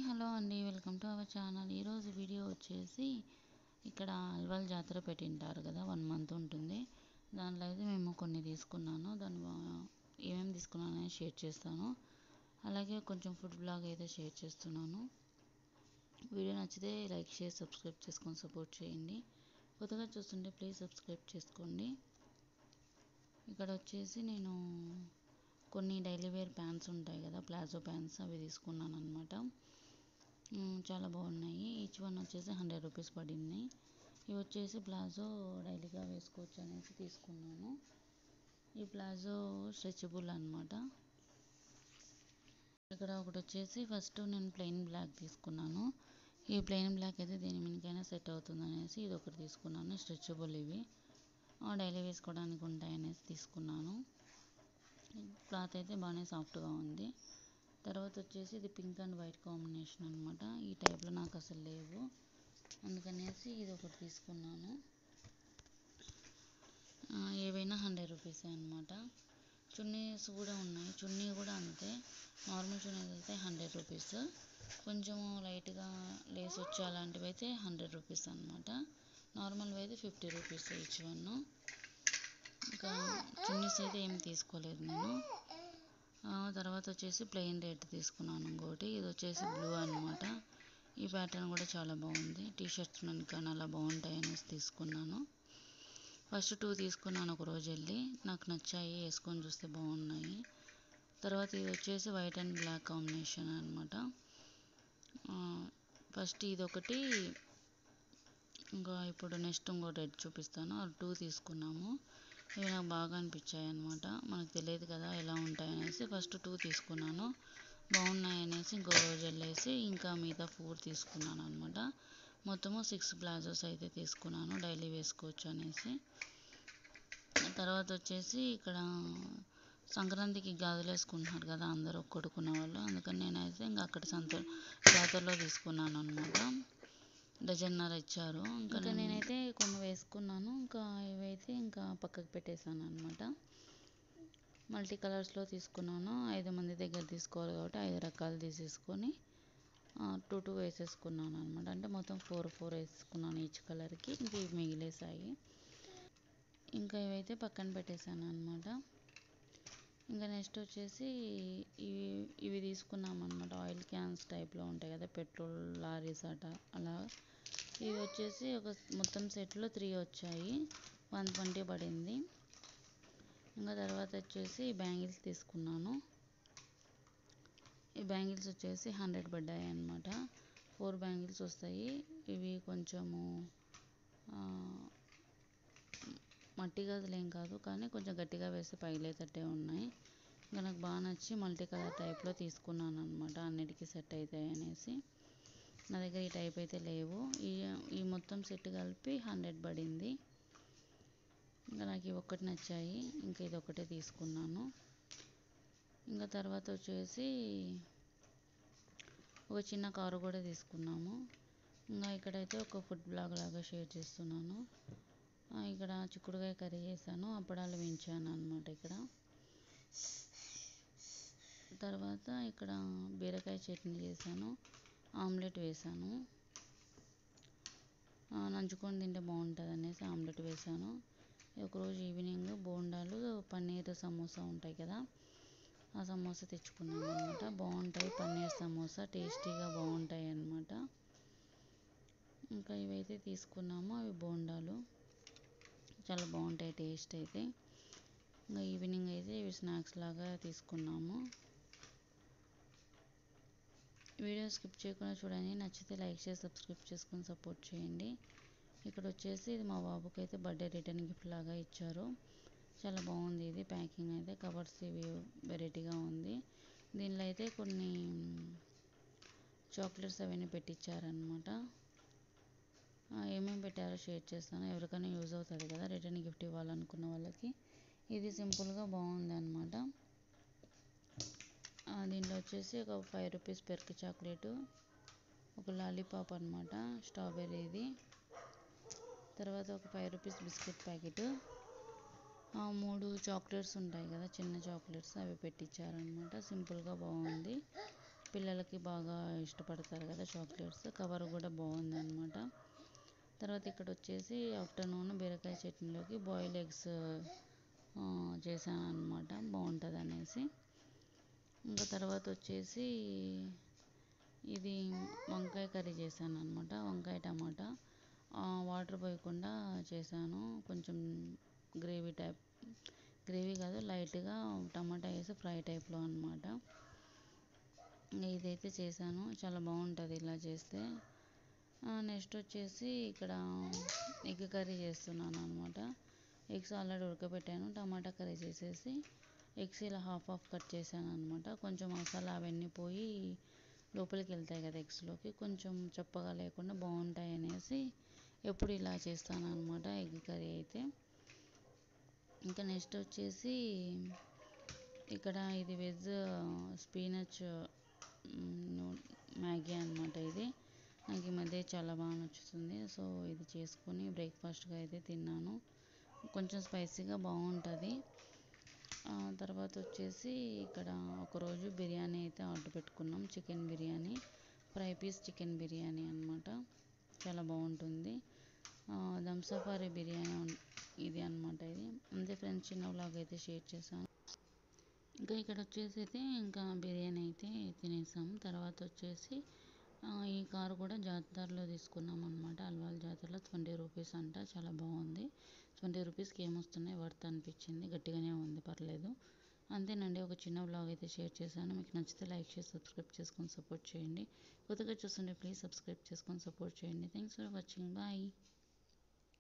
Hello అండి, welcome to our channel. ఈరోజు video వచ్చేసి ఇక్కడ అల్వాల్ జాతర పెట్టింటారు కదా, 1 మంత్ ఉంటుంది. దాంట్లో అయితే మేము కొన్ని తీసుకున్నాను. ఏమేమి తీసుకున్నాను అనేది షేర్ చేస్తాను. అలాగే కొంచెం ఫుడ్ బ్లాగ్ అయితే షేర్ చేస్తున్నాను. వీడియో నచ్చితే లైక్, షేర్, సబ్స్క్రైబ్ చేసుకొని సపోర్ట్ చేయండి. కొత్తగా చూస్తుంటే ప్లీజ్ సబ్స్క్రైబ్ చేసుకోండి. ఇక్కడ వచ్చేసి నేను కొన్ని డైలీ వేర్ ప్యాంట్స్ ఉంటాయి కదా, ప్లాజో ప్యాంట్స్, అవి తీసుకున్నాను అనమాట. చాలా బాగున్నాయి. ఈచ్ వన్ వచ్చేసి 100 రూపీస్ పడింది. ఇవి వచ్చేసి ప్లాజో డైలీగా వేసుకోవచ్చు అనేసి తీసుకున్నాను. ఈ ప్లాజో స్ట్రెచబుల్ అనమాట. ఇక్కడ ఒకటి వచ్చేసి ఫస్ట్ నేను ప్లెయిన్ బ్లాక్ తీసుకున్నాను. ఈ ప్లెయిన్ బ్లాక్ అయితే దేని మీదకైనా సెట్ అవుతుంది అనేసి ఇది ఒకటి తీసుకున్నాను. స్ట్రెచబుల్ ఇవి డైలీ వేసుకోవడానికి ఉంటాయి అనేసి తీసుకున్నాను. క్లాత్ అయితే బాగానే సాఫ్ట్గా ఉంది. తర్వాత వచ్చేసి ఇది పింక్ అండ్ వైట్ కాంబినేషన్ అనమాట. ఈ టైప్లో నాకు అసలు లేవు, అందుకనేసి ఇది ఒకటి తీసుకున్నాను. ఏవైనా 100 రూపీసే అనమాట. చున్నీస్ కూడా ఉన్నాయి. చున్నీ కూడా అంతే, నార్మల్ చున్నీస్ అయితే 100 రూపీస్, కొంచెం లైట్గా లేస్ వచ్చే అలాంటివి అయితే 100 రూపీస్ అనమాట. నార్మల్వి అయితే 50 రూపీస్ ఈచ్ వన్. ఇంకా చున్నీస్ అయితే ఏం తీసుకోలేదు నేను. తర్వాత వచ్చేసి ప్లెయిన్ రెడ్ తీసుకున్నాను ఇంకోటి. ఇది వచ్చేసి బ్లూ అనమాట. ఈ ప్యాటర్న్ కూడా చాలా బాగుంది. టీషర్ట్స్ కానీ అలా బాగుంటాయి అనేసి తీసుకున్నాను. ఫస్ట్ 2 తీసుకున్నాను ఒక రోజు వెళ్ళి, నాకు నచ్చాయి, వేసుకొని చూస్తే బాగున్నాయి. తర్వాత ఇది వచ్చేసి వైట్ అండ్ బ్లాక్ కాంబినేషన్ అనమాట. ఫస్ట్ ఇది ఒకటి, ఇంకా ఇప్పుడు నెక్స్ట్ ఇంకో రెడ్ చూపిస్తాను. 2 తీసుకున్నాము. ఇవి నాకు బాగా అనిపించాయి అనమాట. మనకు తెలియదు కదా ఎలా ఉంటాయనేసి ఫస్ట్ 2 తీసుకున్నాను. బాగున్నాయి అనేసి ఇంకో రోజు వెళ్ళేసి ఇంకా మిగతా 4 తీసుకున్నాను అనమాట. మొత్తము 6 ప్లాజోస్ అయితే తీసుకున్నాను, డైలీ వేసుకోవచ్చు అనేసి. తర్వాత వచ్చేసి ఇక్కడ సంక్రాంతికి గాజులు వేసుకుంటున్నారు కదా అందరూ, కొడుకున్న వాళ్ళు. అందుకని నేనైతే ఇంకా అక్కడ జాతరలో తీసుకున్నాను అనమాట. డజన్నర ఇచ్చారు. ఇంకా నేనైతే కొన్ని వేసుకున్నాను. ఇంకా ఇవైతే ఇంకా పక్కకు పెట్టేశాను అనమాట. మల్టీ కలర్స్లో తీసుకున్నాను. 5 మంది దగ్గర తీసుకోవాలి కాబట్టి 5 రకాలు తీసేసుకొని 2 వేసేసుకున్నాను అనమాట. అంటే మొత్తం 4 వేసుకున్నాను ఈచ్ కలర్కి. ఇంక ఇవి మిగిలేసాయి. ఇంకా ఇవైతే పక్కన పెట్టేశాను అనమాట. ఇంకా నెక్స్ట్ వచ్చేసి ఇవి తీసుకున్నాం అనమాట. ఆయిల్ క్యాన్స్ టైప్లో ఉంటాయి కదా, పెట్రోల్ లారీస్ అలా. ఇవి వచ్చేసి మొత్తం సెట్లో 3 వచ్చాయి, 120 పడింది. ఇంకా తర్వాత వచ్చేసి బ్యాంగిల్స్ తీసుకున్నాను. ఈ బ్యాంగిల్స్ వచ్చేసి 100 పడ్డాయి అనమాట. 4 బ్యాంగిల్స్ వస్తాయి. ఇవి కొంచెము మట్టి గాజులు ఏం కాదు, కానీ కొంచెం గట్టిగా వేస్తే పగిలేటట్టే ఉన్నాయి. ఇంకా నాకు బాగా నచ్చి మల్టీ కలర్ టైప్లో తీసుకున్నాను అనమాట. అన్నిటికీ సెట్ అవుతాయి అనేసి. నా దగ్గర ఈ టైప్ అయితే లేవు. ఈ మొత్తం సెట్ కలిపి 100 పడింది. ఇంకా నాకు ఇవి ఒక్కటి నచ్చాయి, ఇంకా ఇది ఒకటే తీసుకున్నాను. ఇంకా తర్వాత వచ్చేసి ఒక చిన్న కారు కూడా తీసుకున్నాము. ఇంకా ఇక్కడైతే ఒక ఫుడ్ బ్లాగ్ లాగా షేర్ చేస్తున్నాను. ఇక్కడ చిక్కుడుకాయ కర్రీ చేశాను, అప్పడాలు వేయించాను అనమాట. ఇక్కడ తర్వాత ఇక్కడ బీరకాయ చట్నీ చేశాను, ఆమ్లెట్ వేశాను. నంచుకొని తింటే బాగుంటుంది అనేసి ఆమ్లెట్ వేశాను. ఒకరోజు ఈవినింగ్ బోండాలు, పన్నీర్ సమోసా ఉంటాయి కదా, ఆ సమోసా తెచ్చుకున్నాను అనమాట. బాగుంటాయి పన్నీర్ సమోసా, టేస్టీగా బాగుంటాయి అన్నమాట. ఇంకా ఇవైతే తీసుకున్నాము, అవి బోండాలు చాలా బాగుంటాయి టేస్ట్ అయితే. ఇంకా ఈవినింగ్ అయితే ఇవి స్నాక్స్ లాగా తీసుకున్నాము. వీడియో స్కిప్ చేయకుండా చూడండి. నచ్చితే లైక్ చేసి సబ్స్క్రైబ్ చేసుకొని సపోర్ట్ చేయండి. ఇక్కడ వచ్చేసి ఇది మా బాబుకి అయితే బర్త్డే రిటర్న్ గిఫ్ట్ లాగా ఇచ్చారు. చాలా బాగుంది. ఇది ప్యాకింగ్ అయితే, కవర్స్ ఇవి వెరైటీగా ఉంది. దీనిలో అయితే కొన్ని చాక్లెట్స్ అవన్నీ పెట్టించారనమాట. ఏమేమి పెట్టారో షేర్ చేస్తాను, ఎవరికైనా యూజ్ అవుతుంది కదా రిటర్న్ గిఫ్ట్ ఇవ్వాలనుకున్న వాళ్ళకి. ఇది సింపుల్గా బాగుంది అనమాట. దీంట్లో వచ్చేసి ఒక 5 రూపీస్ పెర్క్ చాక్లెట్, ఒక లాలీపాప్ అనమాట స్ట్రాబెర్రీది. తర్వాత ఒక 5 రూపీస్ బిస్కెట్ ప్యాకెట్, 3 చాక్లెట్స్ ఉంటాయి కదా చిన్న చాక్లెట్స్, అవి పెట్టించారనమాట. సింపుల్గా బాగుంది. పిల్లలకి బాగా ఇష్టపడతారు కదా చాక్లెట్స్. కవర్ కూడా బాగుందన్నమాట. తర్వాత ఇక్కడ వచ్చేసి ఆఫ్టర్నూన్ బీరకాయ చట్నీలోకి బాయిల్డ్ ఎగ్స్ చేశాను అనమాట, బాగుంటుంది అనేసి. ఇంకా తర్వాత వచ్చేసి ఇది వంకాయ కర్రీ చేశాను అనమాట, వంకాయ టమాటా. వాటర్ పోయకుండా చేశాను, కొంచెం గ్రేవీ టైప్, గ్రేవీ కాదు లైట్గా టమాటా వేసి ఫ్రై టైప్లో అనమాట. ఇదైతే చేశాను, చాలా బాగుంటుంది ఇలా చేస్తే. నెక్స్ట్ వచ్చేసి ఇక్కడ ఎగ్ కర్రీ చేస్తున్నాను అనమాట. ఎగ్స్ ఆల్రెడీ ఉడకబెట్టాను, టమాటా కర్రీ చేసేసి ఎగ్స్ ఇలా హాఫ్ హాఫ్ కట్ చేశాను అనమాట. కొంచెం మసాలా అవన్నీ పోయి లోపలికి వెళ్తాయి కదా ఎగ్స్లోకి, కొంచెం చప్పగా లేకుండా బాగుంటాయి అనేసి ఎప్పుడు ఇలా చేస్తాను అనమాట ఎగ్ కర్రీ అయితే. ఇంకా నెక్స్ట్ వచ్చేసి ఇక్కడ ఇది వెజ్ స్పీనచ్ మ్యాగీ అనమాట. ఇది నాకు ఈ మధ్య చాలా బాగా నచ్చుతుంది. సో ఇది చేసుకొని బ్రేక్ఫాస్ట్గా అయితే తిన్నాను, కొంచెం స్పైసీగా బాగుంటుంది. తర్వాత వచ్చేసి ఇక్కడ ఒకరోజు బిర్యానీ అయితే ఆర్డర్ పెట్టుకున్నాం, chicken biryani, fry piece chicken biryani అనమాట, చాలా బాగుంటుంది. దమ్ సఫారీ బిర్యానీ ఇది అనమాట. ఇది అంతే ఫ్రెండ్స్, చిన్న వ్లాగ్ అయితే షేర్ చేశాను. ఇంకా ఇక్కడ వచ్చేసి అయితే ఇంకా బిర్యానీ అయితే తినేసాం. తర్వాత వచ్చేసి ఈ కారు కూడా జాతరలో తీసుకున్నాం అనమాట, అల్వాల్ జాతరలో. 20 రూపీస్ అంట, చాలా బాగుంది. 20 రూపీస్కి ఏమొస్తున్నాయి, వర్త్ అనిపించింది, గట్టిగానే ఉంది, పర్లేదు. అంతేనండి, ఒక చిన్న వ్లాగ్ అయితే షేర్ చేశాను. మీకు నచ్చితే లైక్ చేసి సబ్స్క్రైబ్ చేసుకొని సపోర్ట్ చేయండి. కొత్తగా చూస్తుంటే ప్లీజ్ సబ్స్క్రైబ్ చేసుకొని సపోర్ట్ చేయండి. Thanks for watching, bye.